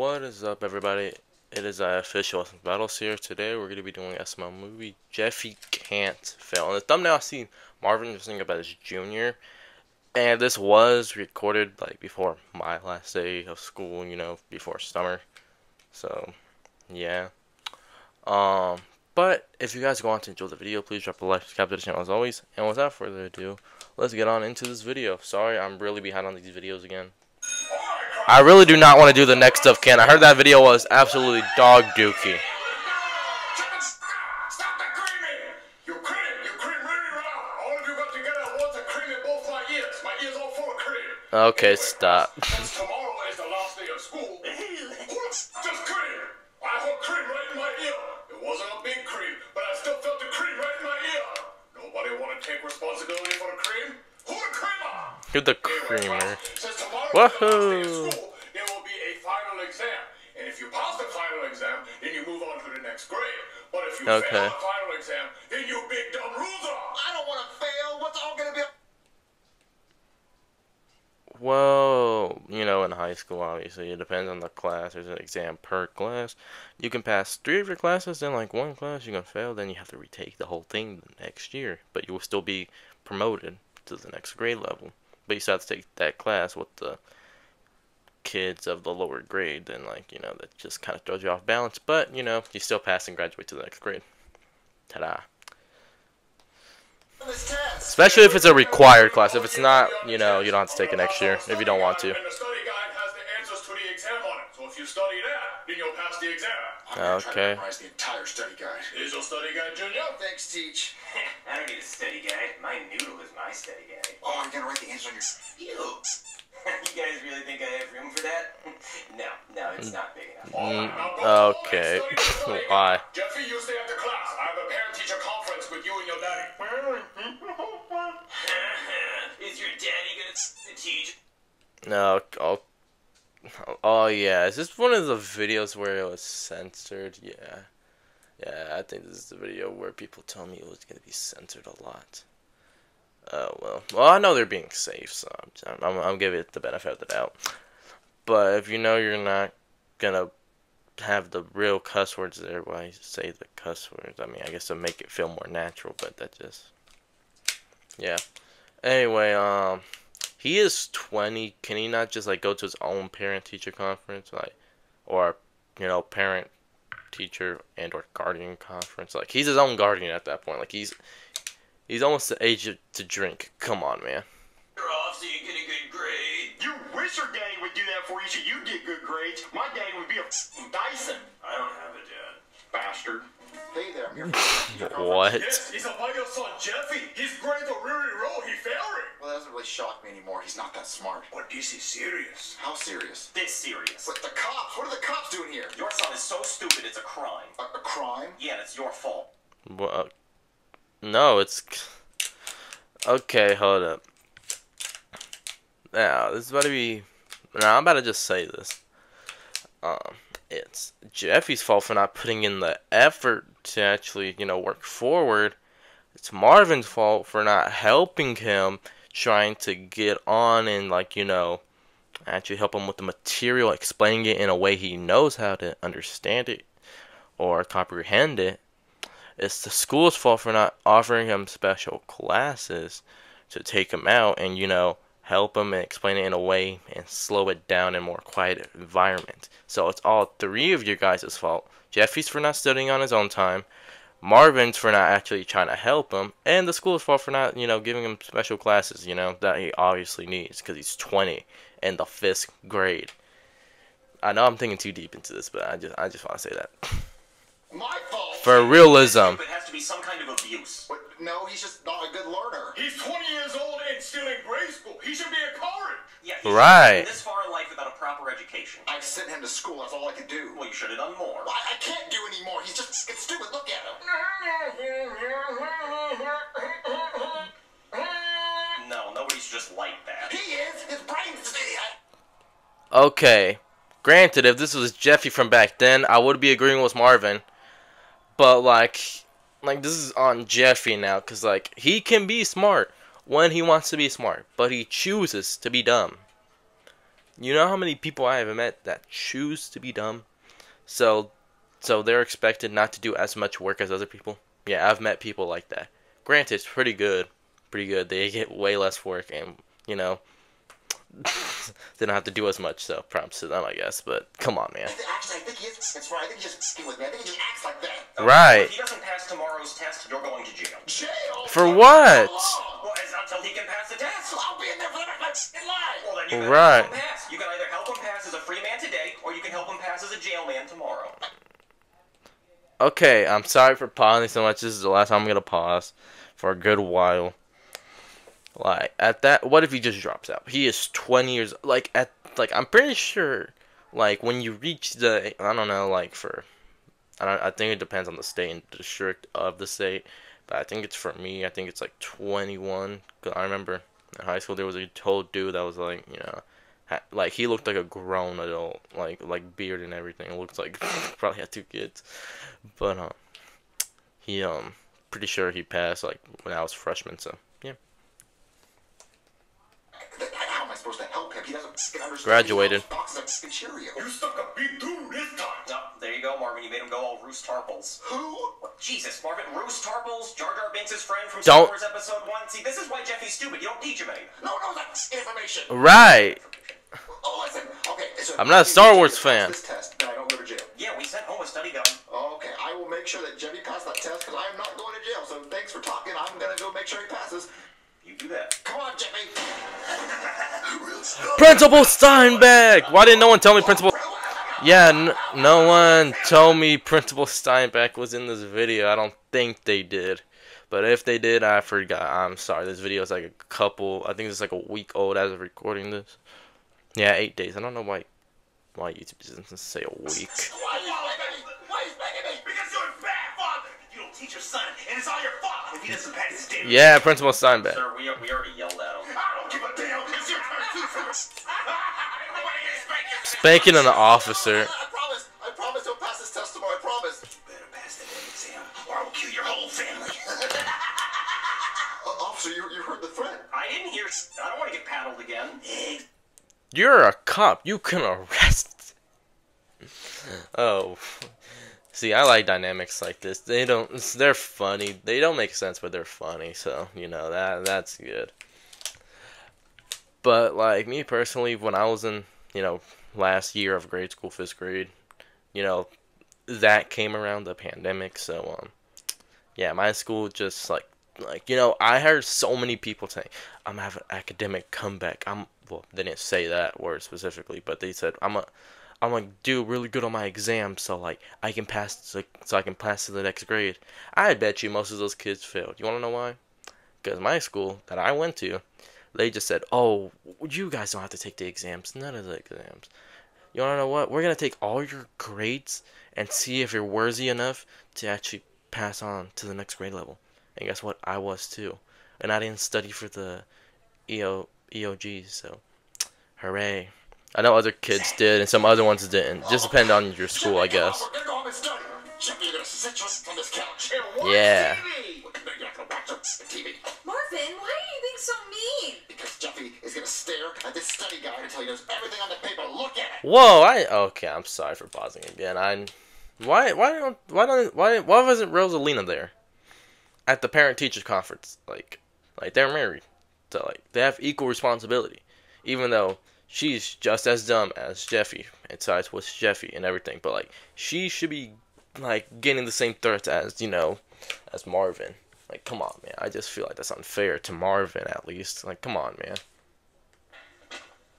What is up, everybody? It is official Battles here. Today we're going to be doing SML movie Jeffy Can't Fail. In the thumbnail I see Marvin just thinking about his junior, and this was recorded like before my last day of school, before summer. So yeah. But if you guys go on to enjoy the video, please drop a like, subscribe to the channel as always. And without further ado, let's get on into this video. Sorry, I'm really behind on these videos again. I really do not want to do the next of Ken. I heard that video was absolutely dog dookie. Okay, stop. Tomorrow is the last day of school. Just cream. I put cream right in my ear. It wasn't a big cream, but I still felt the cream right in my ear. Nobody want to take responsibility for the cream? Who the creamer? Who the creamer? Woohoo! There will be a final exam, and if you pass the final exam, then you move on to the next grade. But if you fail the final exam, then you big dumb loser. I don't want to fail. What's all gonna be? Well, in high school, obviously, it depends on the class. There's an exam per class. You can pass 3 of your classes, then like 1 class you can fail, then you have to retake the whole thing the next year. But you will still be promoted to the next grade level. But you still have to take that class with the kids of the lower grade, then that just kind of throws you off balance. But, you still pass and graduate to the next grade. Ta-da. Especially if it's a required class. If it's not, you don't have to take it next year if you don't want to. And the study guide has the answers to the exam on it. So if you study that, then you'll pass the exam. I'm trying to memorize the entire study guide. Is your study guide, Junior? Thanks, Teach. I don't need a study guide. My noodle is my study guide. Oh, you're gonna write the answers on your... Ew. You guys really think I have room for that? No, it's not big enough. Okay. Why? Jeffy, you stay after class. I have a parent-teacher conference with you and your daddy. Is your daddy gonna teach? No. Oh yeah. Is this one of the videos where it was censored? Yeah. Yeah, I think this is the video where people tell me it was gonna be censored a lot. Well, I know they're being safe, so I'm giving it the benefit of the doubt. But if you're not gonna have the real cuss words there, why say the cuss words? I mean, I guess to make it feel more natural, but that just... Yeah. Anyway, he is 20. Can he not just, go to his own parent-teacher conference? Or, parent-teacher and or guardian conference? He's his own guardian at that point. He's almost the age to drink. Come on, man. You're off so you get a good grade. You wish your daddy would do that for you so you'd get good grades. My daddy would be a Dyson. I don't have a dad. Bastard. Hey there, I'm your What? Yes, he's about your son Jeffy. His grades are really low. He failed it. Well, that doesn't really shock me anymore. He's not that smart. But this is serious. How serious? This serious. But the cops. What are the cops doing here? Your son is so stupid it's a crime. A crime? Yeah, and it's your fault. Well, no, it's... Okay, hold up. Now, this is about to be... Now, I'm about to just say this. It's Jeffy's fault for not putting in the effort to actually, work forward. It's Marvin's fault for not helping him, trying to get on and, actually help him with the material, explaining it in a way he knows how to understand it or comprehend it. It's the school's fault for not offering him special classes to take him out and, help him and explain it in a way and slow it down in a more quiet environment. So it's all 3 of your guys' fault. Jeffy's for not studying on his own time, Marvin's for not actually trying to help him, and the school's fault for not, giving him special classes, that he obviously needs because he's 20 in the 5th grade. I know I'm thinking too deep into this, but I just want to say that. My fault. For realism. It has to be some kind of abuse. But no, he's just not a good learner. He's 20 years old and still in grade school. He should be a coward. Yeah, Right. This far in life without a proper education. I sent him to school. That's all I could do. Well, you should have done more. I can't do anymore. He's just it's stupid. Look at him. No, nobody's just like that. He is. His brain's... Okay. Granted, if this was Jeffy from back then, I would be agreeing with Marvin. But, this is on Jeffy now, because, he can be smart when he wants to be smart, but he chooses to be dumb. You know how many people I have met that choose to be dumb? So, so they're expected not to do as much work as other people. Yeah, I've met people like that. Granted, it's pretty good. Pretty good. They get way less work and, you know, they don't have to do as much, so props to them, I guess. But come on, man. Actually, I think he is. That's right. I think he just with me. I think he just acts like that. Right. If he doesn't pass tomorrow's test, you're going to jail. Jail? For what? Well, it's until he can pass the test. I'll be in there for the rest of my life. Well, then you can Right. help him pass. You can either help him pass as a free man today, or you can help him pass as a jail man tomorrow. Okay, I'm sorry for pausing so much. This is the last time I'm gonna pause for a good while. Like at that, what if he just drops out? He is 20 years. I'm pretty sure. Like when you reach the, I don't know. Like for, I think it depends on the state and district of the state. But I think it's for me. I think it's like 21. 'Cause I remember in high school there was a whole dude that was like, you know, like he looked like a grown adult, like beard and everything. It looks like probably had 2 kids. But he pretty sure he passed like when I was freshman. So yeah. How am I supposed to help him? He doesn't understand. Graduated. You stuck a big dude this time. Oh, there you go, Marvin. You made him go all Roose Tarples. Who? Jesus, Marvin. Roose Tarples, Jar Jar Binks' friend from Don't- Star Wars Episode 1. See, this is why Jeffy's stupid. You don't teach him any. No, that's information. Right. Oh, listen. Okay. So I'm not a Star Wars fan. This test, then I don't go to jail. Yeah, we sent home a study gun. Okay, I will make sure that Jeffy passed that test because I am not going to jail. So thanks for talking. I'm gonna go make sure he passes. You do that. Come on, Jeffy. Principal Steinbeck. Why didn't no one tell me Principal? Yeah, no one told me Principal Steinbeck was in this video. I don't think they did. But if they did, I forgot. I'm sorry. This video is like a couple. I think it's like a week old as of recording this. Yeah, 8 days. I don't know why YouTube doesn't say a week. Why are you begging me? Why are you begging me? Because you're a bad father. You don't teach your son, and it's all your fault if he doesn't pass his damn. Yeah, Principal Steinbeck. Sir, we already yelled at him. I don't give a damn. It's your turn too, sir. Spanking an officer. I promise he'll pass this test tomorrow. I promise. You better pass that exam, or I will kill your whole family. Officer, you heard the threat. I didn't hear. I don't want to get paddled again. You're a cop. You can arrest. Oh. See, I like dynamics like this. They're funny. They don't make sense, but they're funny. So, you know, that's good. But, like, me personally, when I was in, you know, last year of grade school, 5th grade, you know, that came around the pandemic. So, yeah, my school just, like, you know, I heard so many people saying, I'm gonna have an academic comeback. Well, they didn't say that word specifically, but they said, I'm gonna do really good on my exams, so like I can pass to the next grade. I bet you most of those kids failed. You wanna know why? Because my school that I went to, they just said, oh, you guys don't have to take the exams. None of the exams. You wanna know what? We're gonna take all your grades and see if you're worthy enough to actually pass on to the next grade level. And guess what? I was too. And I didn't study for the EOGs, so hooray. I know other kids did, and some other ones didn't. Just depend on your school, I guess. We're gonna go home and study. Jeffy, you're gonna sit just on this couch. Yeah. TV. You're not gonna watch the TV. Marvin, why are you being so mean? Because Jeffy is gonna stare at this study guide until he knows everything on the paper. Look at it. Whoa, okay, I'm sorry for pausing again. Why wasn't Rosalina there? At the parent-teacher conference, like they're married, so like they have equal responsibility, even though she's just as dumb as Jeffy and sides with Jeffy and everything. But like she should be like getting the same threats as as Marvin. Like come on, man. I just feel like that's unfair to Marvin at least. Like come on, man.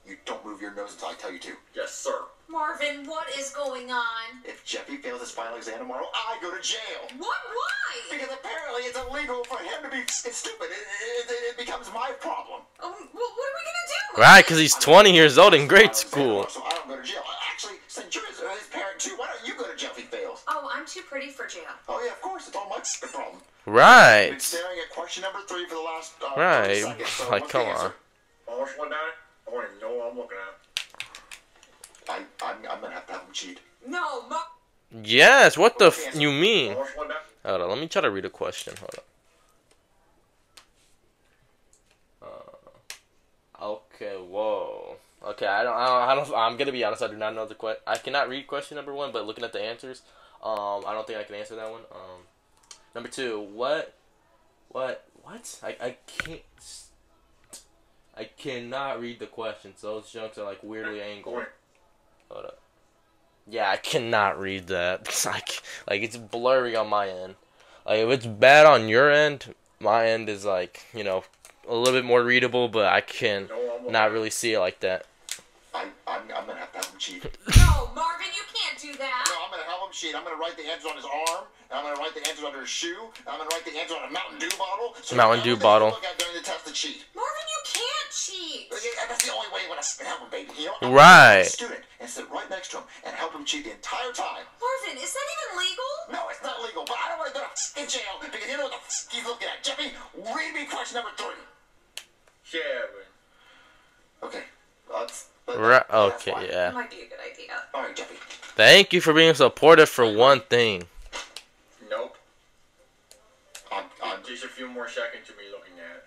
You don't move your nose until I tell you to. Yes, sir. Marvin, what is going on? If Jeffy fails his final exam tomorrow, I go to jail. What? Why? Because apparently it's illegal for him to be stupid. It becomes my problem. Well, what are we gonna do? Right, because he's 20 years old in grade school. So I don't go to jail. Actually, since you're his parent too, why don't you go to jail if he fails? Oh, I'm too pretty for jail. Oh yeah, of course. It's all my problem. I've Right. been staring at question number 3 for the last 30 Right. seconds. So Like what's come the answer? on. Which one, Daddy? I want to know what I'm looking at. I'm gonna have to have him cheat. No, Yes. What the you mean? Which one, Daddy? Hold on. Let me try to read a question. Hold on. Okay. Whoa. Okay, I'm gonna be honest. I do not know the question. I cannot read question number 1, but looking at the answers, I don't think I can answer that one. Number 2, what? I can't. I cannot read the questions. Those jokes are like weirdly angled. Hold up. Yeah, I cannot read that. It's like it's blurry on my end. Like if it's bad on your end, my end is like a little bit more readable, but I can not really see it like that. I'm gonna have to have him cheat. No, Marvin, you can't do that. No, I'm gonna have him cheat. I'm gonna write the answers on his arm, and I'm gonna write the answers under his shoe, and I'm gonna write the answers on a Mountain Dew bottle. So Mountain Dew bottle. Look at during the test to cheat. Marvin, you can't cheat. That's the only way when I help him, baby. You know, Right. I'm a student and sit right next to him and help him cheat the entire time. Marvin, is that even legal? No, it's not legal, but I don't want to go to jail because you know what the he's looking at. Jeffy, read me question number 3. Jeffy. Okay. Right. Okay. That Yeah. might be a good idea. All right, Jeffy. Thank you for being supportive for one thing. Nope. I'm Just a few more seconds of me looking at it.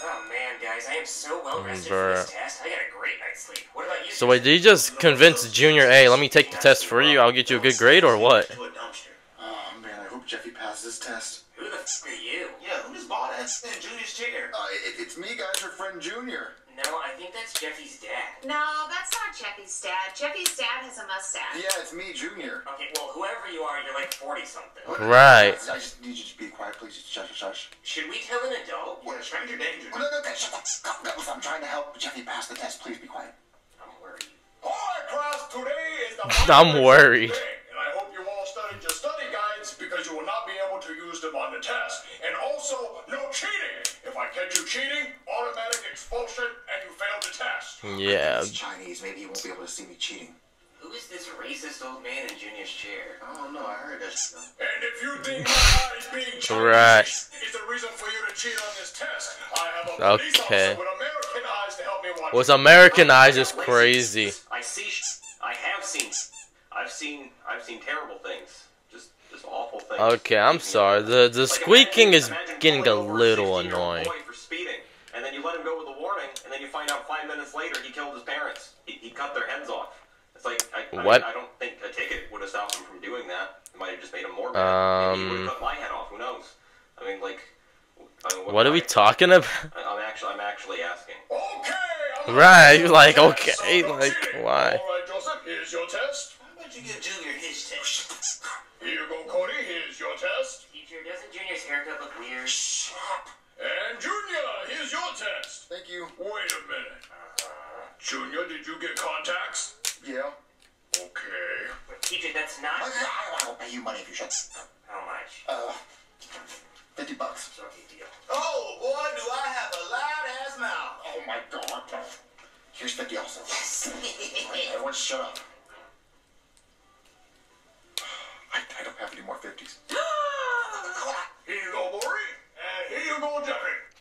Oh man, guys, I am so well rested for Bruh. this test. I got a great night's sleep. What about you? So wait, did you just convince Junior, hey, let me take the test for you, I'll get you a good grade, or what? To a dumpster. Oh man, I hope Jeffy passes this test. Who the f are you? Yeah, who just bought it? In Junior's chair. It's me, guys, your friend Junior. No, I think that's Jeffy's dad. No, that's not Jeffy's dad. Jeffy's dad has a mustache. Yeah, it's me, Junior. Okay, well, whoever you are, you're like 40-something. Right. I just need you to be quiet, please. Shush, shush. Should we tell an adult? What a stranger danger. No, shut up. Stop. I'm trying to help Jeffy pass the test. Please be quiet. I'm worried. Alright, class, today is the I'm worried. And I hope you all studied your study guides because you will not be able to use them on the test. And also, no cheating. If I catch you cheating, automatic expulsion and you fail the test. Yeah. He's Chinese. Maybe he won't be able to see me cheating. Who is this racist old man in Junior's chair? I don't know. I heard this. And if you think my eyes being Chinese Right. is the reason for you to cheat on this test, I have a police Okay. officer with American eyes to help me watch. Was American Eyes is crazy. I see. I have seen. I've seen terrible things. Just awful things. Okay, I'm sorry. The squeaking is getting a little annoying. For speeding, and then you let him go with a warning, and then you find out 5 minutes later he killed his parents. He cut their heads off. It's like What? I don't think a ticket would have stopped him from doing that. It might have just made him more mad. Maybe he would have cut my head off. Who knows? I mean, like. What are we talking about? I'm actually asking. Okay. Right, like, okay, like, why? All right, Joseph. Here's your test. Why don't you give Junior his test? Here you go, Cody. Here's your test. Teacher, doesn't Junior's haircut look weird? And Junior, here's your test. Thank you. Wait a minute. Junior, did you get contacts? Yeah. Okay. But teacher, that's not. I will pay you money if you shut. How much? $50. Okay, deal. Oh, boy, do I have a loud-ass mouth. Oh my God. Here's 50 also. Yes. Right, everyone shut up. I don't have any more 50s. Here you go, Lori. And here you go, Jeffy.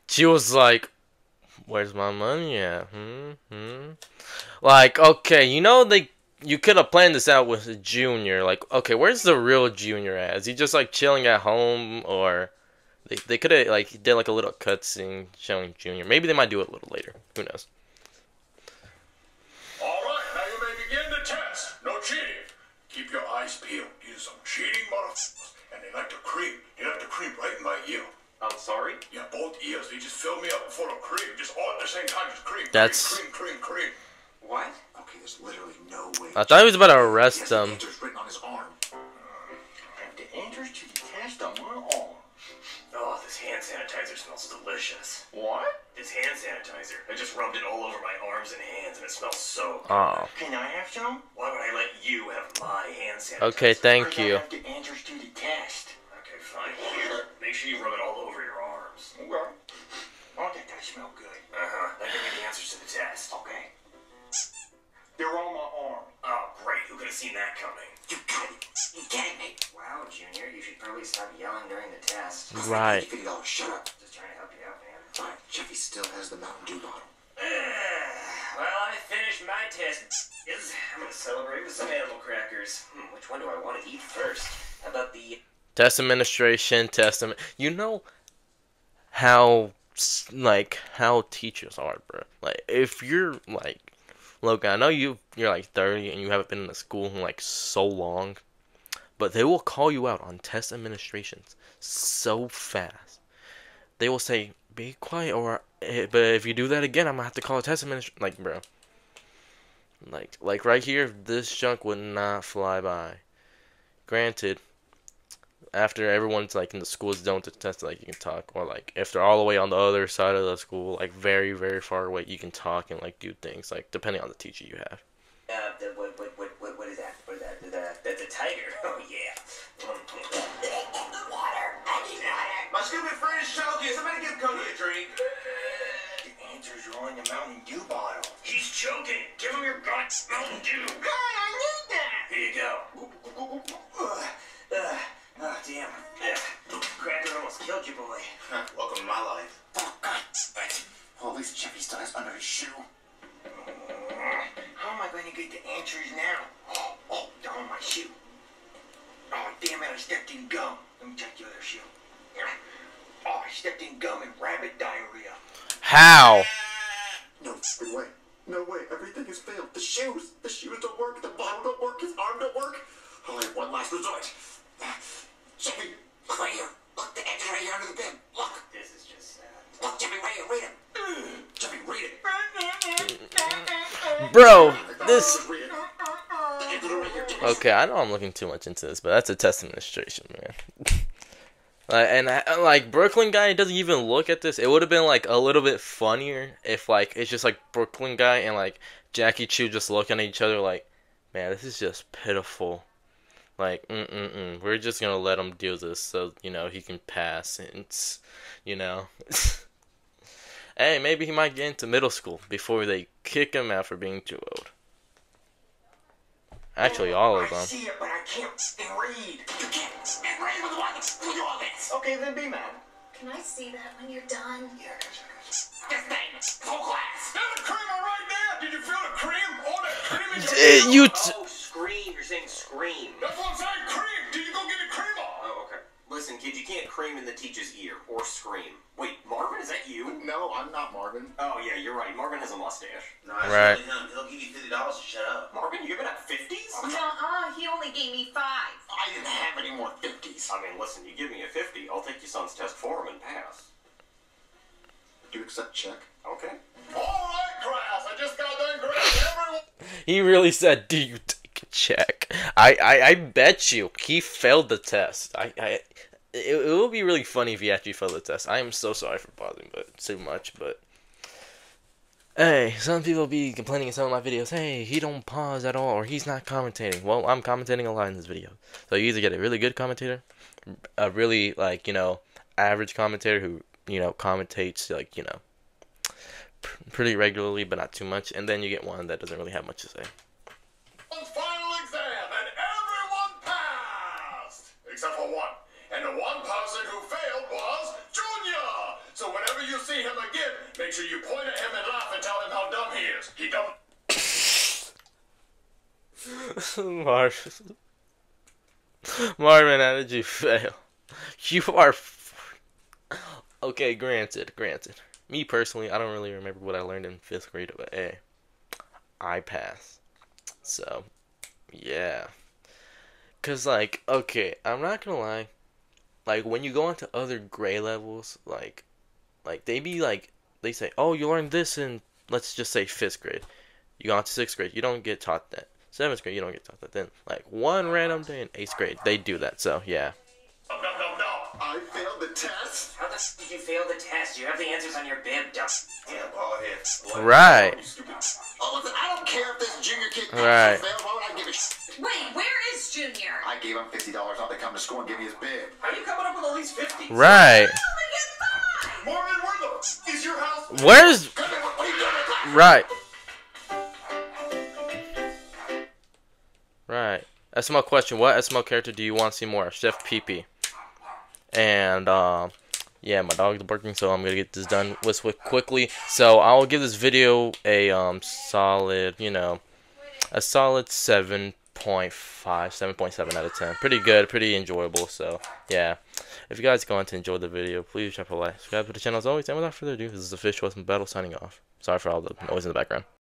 She was like, where's my money at? Like, okay, you could have planned this out with Junior. Like, okay, where's the real Junior at? Is he just like chilling at home, or they could have like did like a little cutscene showing Junior? Maybe they might do it a little later. Who knows? All right, now you may begin the test. No cheating. Keep your eyes peeled. These are some cheating motherfuckers, and they like to cream. They like to cream right in my ear. I'm sorry? Yeah, both ears. They just fill me up full of cream. Just all at the same time. Just cream. That's- Cream. What? Okay, there's literally no way. I thought he was about to He arrest has the them. answers written on his arm. Have the answers to the test on my arm. Oh, this hand sanitizer smells delicious. What? This hand sanitizer. I just rubbed it all over my arms and hands, and it smells so good. Oh, Can I have some? Why would I let you have my hand sanitizer? okay, thank Because I you. have the answers to the test. Okay, fine. Here, make sure you rub it all over your arms. Okay. Oh, that does smell good. Uh-huh. That could be the answers to the test. Okay. They're on my arm. Oh, great. Who could have seen that coming? You got it. You kidding me? Wow, Junior, you should probably stop yelling during the test. Right. $50. Shut up. Just trying to help you out, man. Fine. Jeffy still has the Mountain Dew bottle. Well, I finished my test. I'm gonna celebrate with some animal crackers. Which one do I want to eat first? How about the... Test administration, testament. You know how like how teachers are, bro. Like if you're like, look, I know you're like 30 and you haven't been in a school in like so long, but they will call you out on test administrations so fast. They will say, "Be quiet," or but if you do that again, I'm gonna have to call a test administration. Like, bro, like right here, this junk would not fly by. Granted, after everyone's like in the school's done with the test, like you can talk, or like if they're all the way on the other side of the school, like very very far away, you can talk and like do things, like depending on the teacher you have. What is that? What is that? That's a tiger. Oh yeah. Water. I need water. My stupid friend is choking. Somebody give Cody a drink. The answers are on the Mountain Dew bottle. He's choking. Give him your guts, Mountain Dew. God, I need that. Here you go. Oh damn. Cracker almost killed you, boy. Welcome to my life. Oh, God. Well, at least Jeffy still has under his shoe. How am I going to get the answers now? Oh, they're on my shoe. Oh, damn it, I stepped in gum. Let me check the other shoe. Oh, I stepped in gum and rabbit diarrhea. How? No way. No way. Everything has failed. The shoes don't work. The bottle don't work. His arm don't work. I'll have one last resort. Jeffy, look right here. Look, the answer's right here under the bin. Look. This is just sad. Look, Jeffy, right here. Read it. Jeffy, read it. Bro, this. Read it. The answer's right here. Jeffy. Okay, I know I'm looking too much into this, but that's a test administration, man. And like Brooklyn guy doesn't even look at this. It would have been like a little bit funnier if like it's just like Brooklyn guy and like Jackie Chu just looking at each other like, man, this is just pitiful. Like, we're just gonna let him do this so you know he can pass, and you know, hey, maybe he might get into middle school before they kick him out for being too old. Actually, all of I them. see it, but I can't read. You can't read with the ones. Do all this. Okay, then be mad. Can I see that when you're done? Yeah, I gotcha. Just name it. Whole class. There's a creamer right there. Did you feel the cream? All that cream in your You. Oh, scream. You're saying scream. That's what I'm saying, cream. Did you go get a creamer? Oh, okay. Listen, kid, you can't cream in the teacher's ear or scream. Wait, Marvin, is that you? No, I'm not Marvin. Oh, yeah, you're right. Marvin has a mustache. No, Right. him. He'll give you $50 to shut up. Marvin, you're gonna have 50s? He only gave me 5. I didn't have any more 50s. I mean, listen, you give me a 50, I'll take your son's test for him and pass. Do you accept check? Okay. All right, class. I just got done grading everyone. He really said, "Do you take a check?" I bet you he failed the test. It would be really funny if he actually failed the test. I am so sorry for pausing, but too much. But hey, some people be complaining in some of my videos. Hey, he don't pause at all, or he's not commentating. Well, I'm commentating a lot in this video. So you either get a really good commentator, a really like average commentator who commentates like pretty regularly but not too much, and then you get one that doesn't really have much to say. Final exam, and everyone passed except for one. And the one person who failed was Junior. So whenever you see him again, make sure you point at him and laugh and tell him how dumb he is. He dumb. Marvin, how did you fail? You are okay. Granted. Me personally, I don't really remember what I learned in 5th grade, but hey, I passed. So, yeah. Cause like, okay, I'm not gonna lie. Like when you go into other grade levels, like they be like, they say, oh, you learned this in, let's just say 5th grade. You go on to 6th grade, you don't get taught that. 7th grade, you don't get taught that. Then like one random day in 8th grade, they do that. So yeah. No. I failed the test. How the f did you fail the test? You have the answers on your bib, duck. Yeah, ball head. Right. Oh, listen, I don't care if this junior kid Right. failed. Why would I give a shit? Wait, where is Junior? I gave him $50 off to come to school and give me his bib. How are you coming up with at least 50? Right. Marvin, where the f is your house? Where's Come here, what are you doing? right? Right. SML question: what SML character do you want to see more? Chef PP. And yeah, my dog's barking, so I'm gonna get this done with quickly. So I'll give this video a solid, a solid 7 7.7 out of 10. Pretty good, pretty enjoyable. So yeah, if you guys are going to enjoy the video, please drop a like, subscribe to the channel as always. And without further ado, this is the Fish Westman Battle signing off. Sorry for all the noise in the background.